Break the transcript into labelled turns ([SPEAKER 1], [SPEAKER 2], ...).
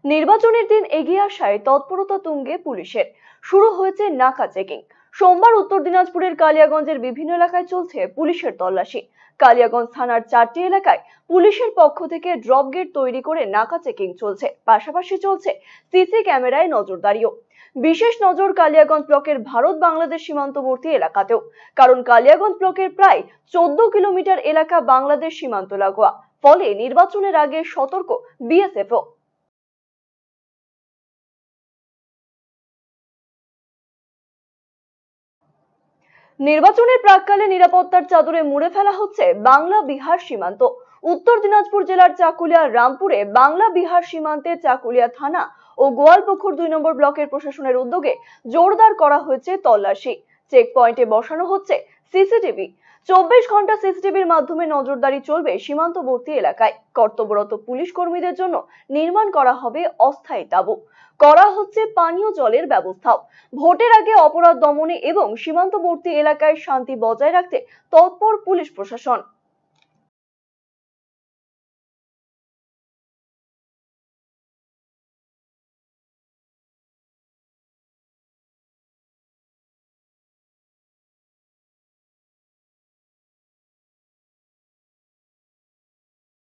[SPEAKER 1] নির্বাচনের দিন এগিয়ে আসায় তৎপরতা তুঙ্গে পুলিশের। শুরু হয়েছে নাকা চেকিং। সোমবার উত্তর দিনাজপুরের কালিয়াগঞ্জের বিভিন্ন এলাকায় চলছে পুলিশের তল্লাশি। কালিয়াগঞ্জ থানার 4টি এলাকায় পুলিশের পক্ষ থেকে ড্রপ গেট তৈরি করে নাকা চেকিং চলছে, পাশাপাশি চলছে সিসি ক্যামেরায় নজরদারিও। বিশেষ নজর কালিয়াগঞ্জ ব্লকের ভারত বাংলাদেশ সীমান্তবর্তী এলাকাতেও, কারণ কালিয়াগঞ্জ ব্লকের প্রায় 14 কিলোমিটার এলাকা বাংলাদেশ সীমান্ত লাগোয়া। ফলে নির্বাচনের আগে সতর্ক বিএসএফও। নির্বাচনের প্রাক্কালে নিরাপত্তার চাদরে মুড়ে ফেলা হচ্ছে বাংলা বিহার সীমান্ত। উত্তর দিনাজপুর জেলার চাকুলিয়া রামপুরে বাংলা বিহার সীমান্তে চাকুলিয়া থানা ও গোয়ালপুকুর 2 নম্বর ব্লকের প্রশাসনের উদ্যোগে জোরদার করা হয়েছে তল্লাশি। চেক পয়েন্টে বসানো হচ্ছে সিসিটিভি। 24 ঘন্টা সিসিটিভির মাধ্যমে নজরদারি চলবে সীমান্তবর্তী এলাকায়। কর্তব্যরত পুলিশ কর্মীদের জন্য নির্মাণ করা হবে অস্থায়ী তাঁবু। করা হচ্ছে পানীয় জলের ব্যবস্থাও। ভোটের আগে অপরাধ দমনে এবং সীমান্তবর্তী এলাকায় শান্তি বজায় রাখতে তৎপর পুলিশ প্রশাসন।